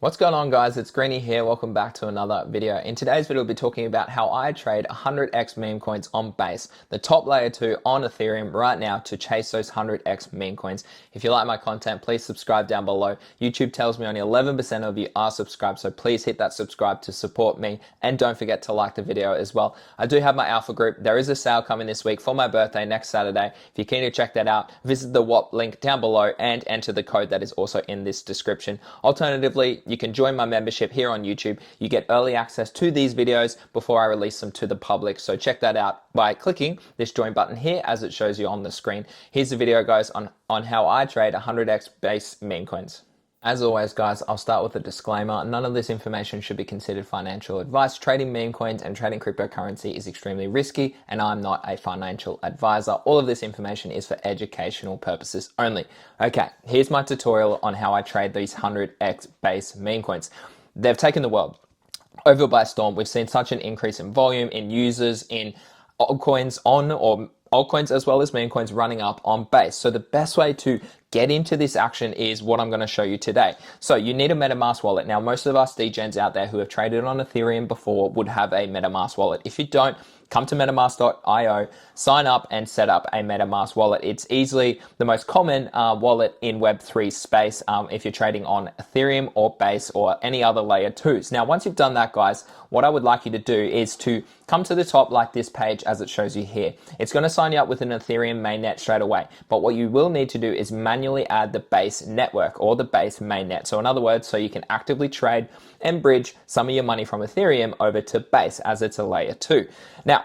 What's going on, guys? It's Greeny here. Welcome back to another video. In today's video, we'll be talking about how I trade 100x meme coins on Base, the top layer 2 on Ethereum right now to chase those 100x meme coins. If you like my content, please subscribe down below. YouTube tells me only 11% of you are subscribed, so please hit that subscribe to support me, and don't forget to like the video as well. I do have my alpha group. There is a sale coming this week for my birthday next Saturday. If you're keen to check that out, visit the WAP link down below and enter the code that is also in this description. Alternatively, you can join my membership here on YouTube. You get early access to these videos before I release them to the public. So check that out by clicking this join button here as it shows you on the screen. Here's the video, guys, on how I trade 100x base meme coins. As always, guys, I'll start with a disclaimer. None of this information should be considered financial advice. Trading meme coins and trading cryptocurrency is extremely risky, and I'm not a financial advisor. All of this information is for educational purposes only. Okay, here's my tutorial on how I trade these 100x base meme coins. They've taken the world over by storm. We've seen such an increase in volume, in users, in altcoins altcoins as well as meme coins running up on Base. So the best way to get into this action is what I'm going to show you today. So you need a MetaMask wallet. Now, most of us degens out there who have traded on Ethereum before would have a MetaMask wallet. If you don't, come to metamask.io, sign up and set up a MetaMask wallet. It's easily the most common wallet in Web3 space if you're trading on Ethereum or Base or any other layer 2s. Now, once you've done that, guys, what I would like you to do is to come to the top like this page as it shows you here. It's going to sign you up with an Ethereum mainnet straight away. But what you will need to do is manually add the Base network or the Base mainnet. So in other words, so you can actively trade and bridge some of your money from Ethereum over to Base as it's a layer 2. Now,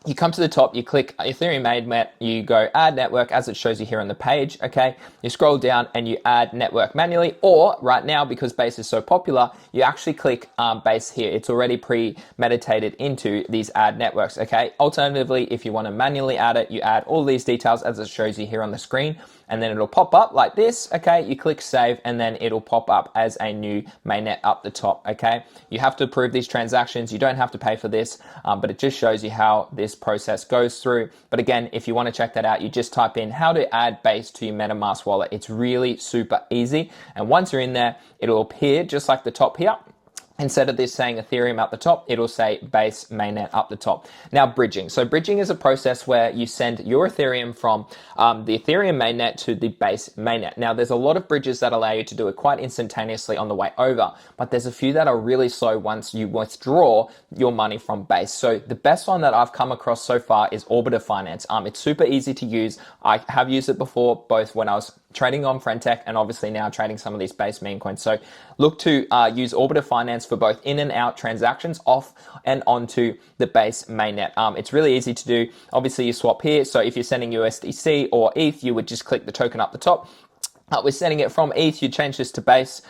you come to the top, you click Ethereum mainnet, you go add network as it shows you here on the page, okay? You scroll down and you add network manually, or right now, because Base is so popular, you actually click Base here. It's already premeditated into these add networks, okay? Alternatively, if you want to manually add it, you add all these details as it shows you here on the screen, and then it'll pop up like this, okay? You click save, and then it'll pop up as a new mainnet up the top, okay? You have to approve these transactions. You don't have to pay for this, but it just shows you how this process goes through. But again, if you want to check that out, you just type in how to add Base to your MetaMask wallet. It's really super easy. And once you're in there, it'll appear just like the top here. Instead of this saying Ethereum up the top, it'll say Base mainnet up the top. Now, bridging. So bridging is a process where you send your Ethereum from the Ethereum mainnet to the Base mainnet. Now, there's a lot of bridges that allow you to do it quite instantaneously on the way over, but there's a few that are really slow once you withdraw your money from Base. So the best one that I've come across so far is Orbiter Finance. It's super easy to use. I have used it before, both when I was trading on Friendtech and obviously now trading some of these Base meme coins. So look to use Orbiter Finance for both in and out transactions off and onto the Base mainnet. It's really easy to do. Obviously you swap here. So if you're sending USDC or ETH, you would just click the token up the top. We're sending it from ETH, you change this to Base.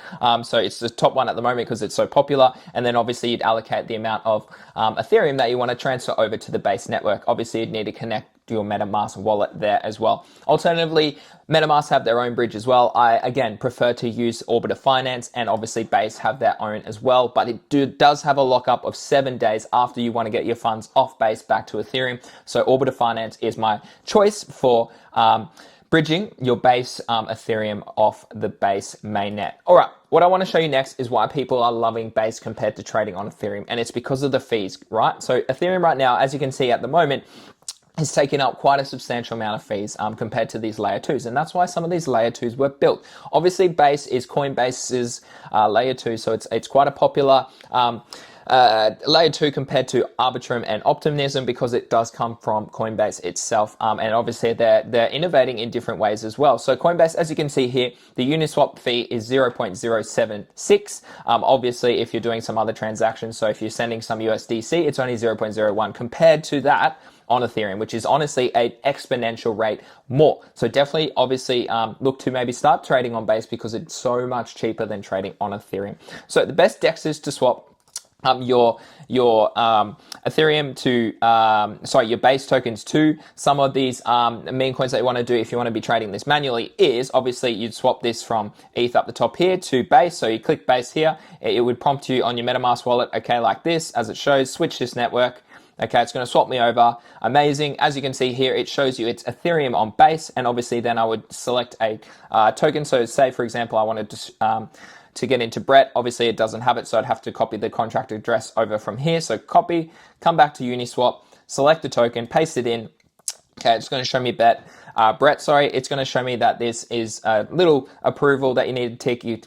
So it's the top one at the moment because it's so popular. And then obviously you'd allocate the amount of Ethereum that you want to transfer over to the Base network. Obviously you'd need to connect your MetaMask wallet there as well. Alternatively, MetaMask have their own bridge as well. I, again, prefer to use Orbiter Finance, and obviously Base have their own as well, but it does have a lockup of 7 days after you want to get your funds off Base back to Ethereum. So Orbiter Finance is my choice for bridging your Base Ethereum off the Base mainnet. All right, what I want to show you next is why people are loving Base compared to trading on Ethereum, and it's because of the fees, right? So Ethereum right now, as you can see at the moment, is taking up quite a substantial amount of fees compared to these layer 2s. And that's why some of these layer 2s were built. Obviously, Base is Coinbase's layer 2, so it's quite a popular layer 2 compared to Arbitrum and Optimism because it does come from Coinbase itself. And obviously, they're innovating in different ways as well. So Coinbase, as you can see here, the Uniswap fee is 0.076. Obviously, if you're doing some other transactions, so if you're sending some USDC, it's only 0.01 compared to that on Ethereum, which is honestly an exponential rate more. So definitely, obviously, look to maybe start trading on Base because it's so much cheaper than trading on Ethereum. So the best dexes to swap your Ethereum to, your Base tokens to some of these meme coins that you want to do if you want to be trading this manually is obviously you'd swap this from ETH up the top here to Base. So you click Base here, it would prompt you on your MetaMask wallet, okay, like this, as it shows, switch this network. Okay, it's going to swap me over. Amazing. As you can see here, it shows you it's Ethereum on Base, and obviously then I would select a token. So say, for example, I wanted to to get into Brett. Obviously it doesn't have it, so I'd have to copy the contract address over from here. So copy, come back to Uniswap, select the token, paste it in. Okay, it's going to show me Brett, sorry. It's going to show me that this is a little approval that you need to tick. You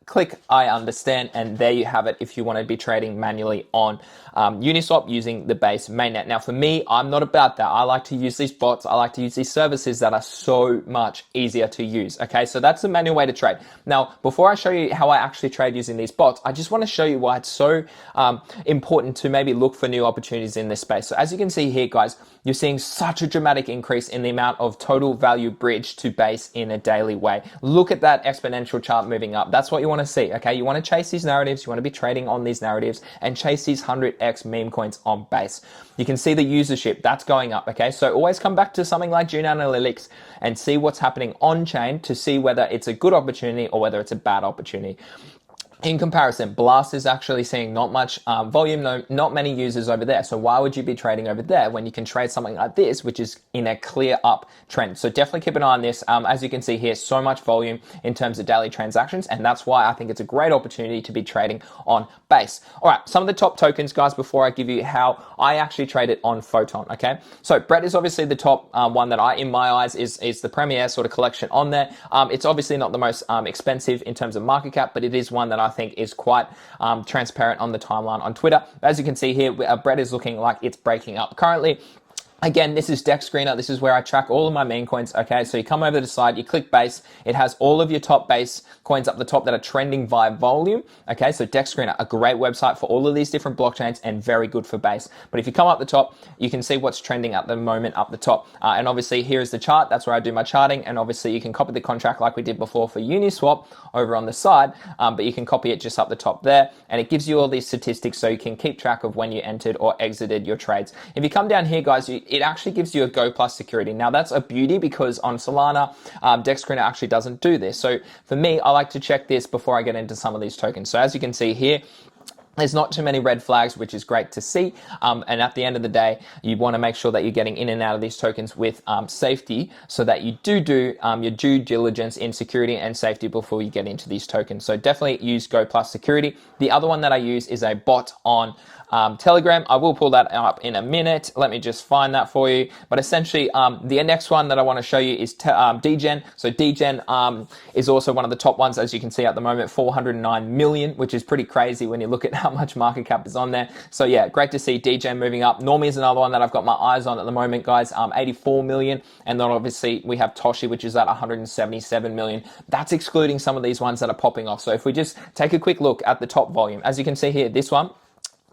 click I understand, and there you have it if you want to be trading manually on Uniswap using the base mainnet. Now for me, I'm not about that. I like to use these bots. I like to use these services that are so much easier to use. Okay, so that's the manual way to trade. Now, before I show you how I actually trade using these bots, I just want to show you why it's so important to maybe look for new opportunities in this space. So as you can see here, guys, you're seeing such a dramatic increase in the amount of total value bridge to base in a daily way. Look at that exponential chart moving up. That's what you want to see, okay? You want to chase these narratives. You want to be trading on these narratives and chase these 100x meme coins on base. You can see the usership, that's going up, okay? So always come back to something like June Analytics and see what's happening on chain to see whether it's a good opportunity or whether it's a bad opportunity. In comparison, Blast is actually seeing not much volume, not many users over there. So why would you be trading over there when you can trade something like this, which is in a clear up trend? So definitely keep an eye on this. As you can see here, so much volume in terms of daily transactions. And that's why I think it's a great opportunity to be trading on base. All right, some of the top tokens, guys, before I give you how I actually trade it on Photon, okay? So Brett is obviously the top one that in my eyes, is the premier sort of collection on there. It's obviously not the most expensive in terms of market cap, but it is one that I think is quite transparent on the timeline on Twitter. As you can see here, Brett is looking like it's breaking up currently. Again, this is Dex Screener. This is where I track all of my meme coins. Okay, so you come over to the side, you click base. It has all of your top base coins up the top that are trending via volume. Okay, so Dex Screener, a great website for all of these different blockchains and very good for base. But if you come up the top, you can see what's trending at the moment up the top. And obviously here is the chart. That's where I do my charting. And obviously you can copy the contract like we did before for Uniswap over on the side. But you can copy it just up the top there. And it gives you all these statistics so you can keep track of when you entered or exited your trades. If you come down here, guys, it actually gives you a Go Plus security. Now that's a beauty because on Solana, Dex Screener actually doesn't do this. So for me, I like to check this before I get into some of these tokens. So as you can see here, there's not too many red flags, which is great to see. And at the end of the day, you want to make sure that you're getting in and out of these tokens with safety so that you do your due diligence in security and safety before you get into these tokens. So definitely use Go Plus security. The other one that I use is a bot on Telegram. I will pull that up in a minute. Let me just find that for you. But essentially, the next one that I want to show you is Degen. So Degen is also one of the top ones, as you can see at the moment, 409 million, which is pretty crazy when you look at how much market cap is on there. So yeah, great to see Degen moving up. Normie is another one that I've got my eyes on at the moment, guys, 84 million. And then obviously we have Toshi, which is at 177 million. That's excluding some of these ones that are popping off. So if we just take a quick look at the top volume, as you can see here, this one,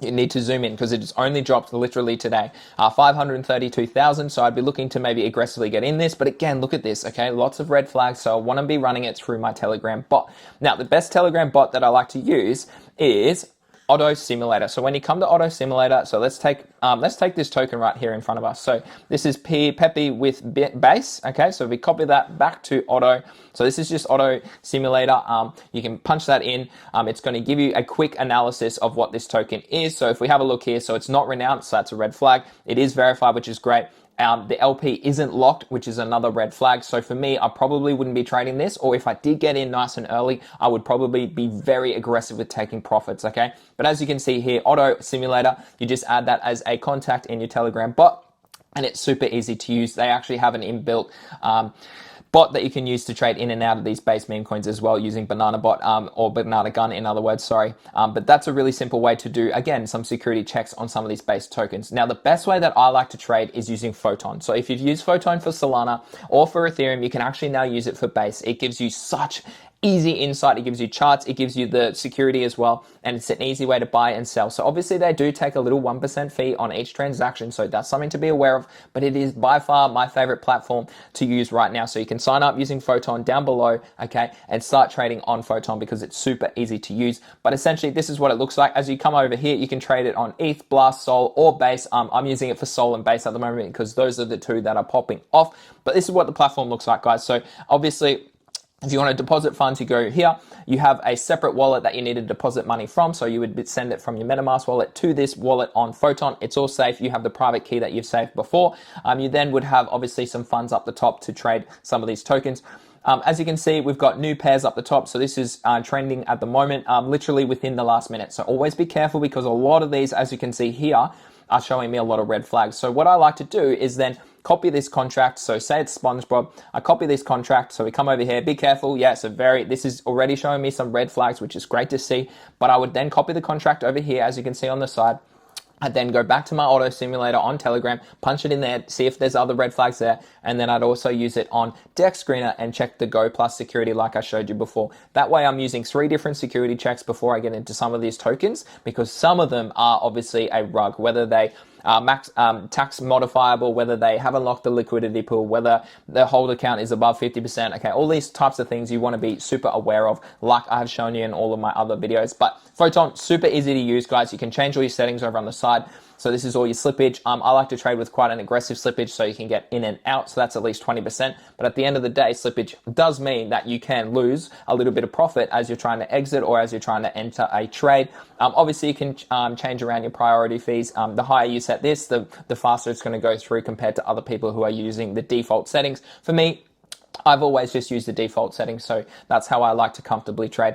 you need to zoom in because it has only dropped literally today, 532,000. So I'd be looking to maybe aggressively get in this. But again, look at this, okay? Lots of red flags. So I want to be running it through my Telegram bot. Now, the best Telegram bot that I like to use is Auto Simulator. So when you come to Auto Simulator, so let's take this token right here in front of us. So this is Pepe with base. Okay, so we copy that back to Auto. So this is just Auto Simulator. You can punch that in. It's going to give you a quick analysis of what this token is. So if we have a look here, so it's not renounced, so that's a red flag. It is verified, which is great. The LP isn't locked, which is another red flag. So for me, I probably wouldn't be trading this, or if I did get in nice and early, I would probably be very aggressive with taking profits, okay? But as you can see here, Auto Simulator, you just add that as a contact in your Telegram bot, and it's super easy to use. They actually have an inbuilt bot that you can use to trade in and out of these base meme coins as well using Banana Bot or Banana Gun, in other words, sorry. But that's a really simple way to do, again, some security checks on some of these base tokens. Now, the best way that I like to trade is using Photon. So if you've used Photon for Solana or for Ethereum, you can actually now use it for base. It gives you such easy insight. It gives you charts. It gives you the security as well. And it's an easy way to buy and sell. So obviously they do take a little 1% fee on each transaction. So that's something to be aware of, but it is by far my favorite platform to use right now. So you can sign up using Photon down below, okay, and start trading on Photon because it's super easy to use. But essentially this is what it looks like. As you come over here, you can trade it on ETH, Blast, Sol, or Base. I'm using it for Sol and Base at the moment because those are the two that are popping off. But this is what the platform looks like, guys. So obviously, if you want to deposit funds, you go here. You have a separate wallet that you need to deposit money from. So you would send it from your MetaMask wallet to this wallet on Photon. It's all safe. You have the private key that you've saved before. You then would have obviously some funds up the top to trade some of these tokens. As you can see, we've got new pairs up the top. So this is trending at the moment, literally within the last minute. So always be careful because a lot of these, as you can see here, are showing me a lot of red flags. So what I like to do is then copy this contract. So say it's SpongeBob, I copy this contract. So we come over here, be careful. Yeah, so this is already showing me some red flags, which is great to see. But I would then copy the contract over here, as you can see on the side. I'd then go back to my auto simulator on Telegram, punch it in there, see if there's other red flags there, and then I'd also use it on Dex Screener and check the Go Plus security like I showed you before. That way I'm using 3 different security checks before I get into some of these tokens, because some of them are obviously a rug, whether they tax modifiable, whether they have unlocked the liquidity pool, whether the hold account is above 50%. Okay, all these types of things you want to be super aware of, like I have shown you in all of my other videos. But Photon, super easy to use, guys. You can change all your settings over on the side. So this is all your slippage. I like to trade with quite an aggressive slippage so you can get in and out. So that's at least 20%. But at the end of the day, slippage does mean that you can lose a little bit of profit as you're trying to exit or as you're trying to enter a trade. Obviously, you can change around your priority fees. The higher you set this, the faster it's going to go through compared to other people who are using the default settings. For me, I've always just used the default settings, so that's how I like to comfortably trade.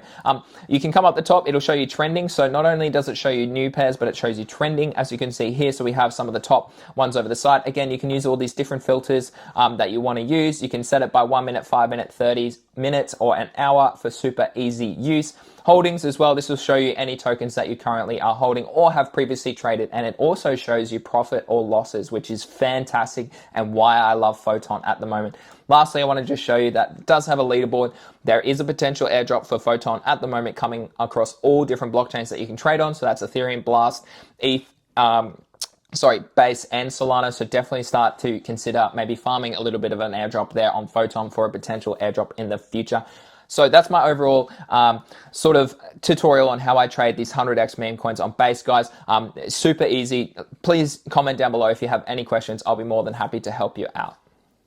You can come up the top, it'll show you trending. So not only does it show you new pairs, but it shows you trending, as you can see here. So we have some of the top ones over the side. Again, you can use all these different filters that you want to use. You can set it by 1 minute, 5 minute, 30 minutes, or an hour for super easy use. Holdings as well, this will show you any tokens that you currently are holding or have previously traded, and it also shows you profit or losses, which is fantastic and why I love Photon at the moment. Lastly, I want to just show you that it does have a leaderboard. There is a potential airdrop for Photon at the moment coming across all different blockchains that you can trade on. So that's Ethereum, Blast, ETH, Base, and Solana. So definitely start to consider maybe farming a little bit of an airdrop there on Photon for a potential airdrop in the future. So that's my overall sort of tutorial on how I trade these 100x meme coins on Base, guys. Super easy. Please comment down below if you have any questions. I'll be more than happy to help you out.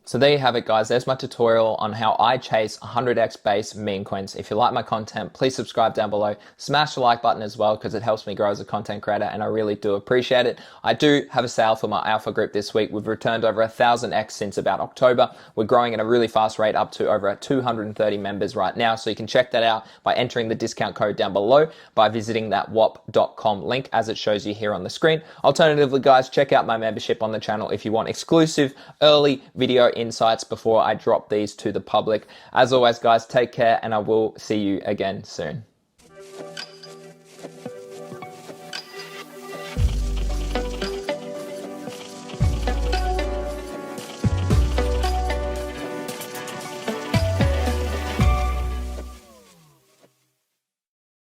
So there you have it, guys. There's my tutorial on how I chase 100x base meme coins. If you like my content, please subscribe down below. Smash the like button as well, because it helps me grow as a content creator, and I really do appreciate it. I do have a sale for my alpha group this week. We've returned over 1,000x since about October. We're growing at a really fast rate, up to over 230 members right now. So you can check that out by entering the discount code down below by visiting that wop.com link as it shows you here on the screen. Alternatively, guys, check out my membership on the channel if you want exclusive early video insights before I drop these to the public. As always, guys, take care, and I will see you again soon.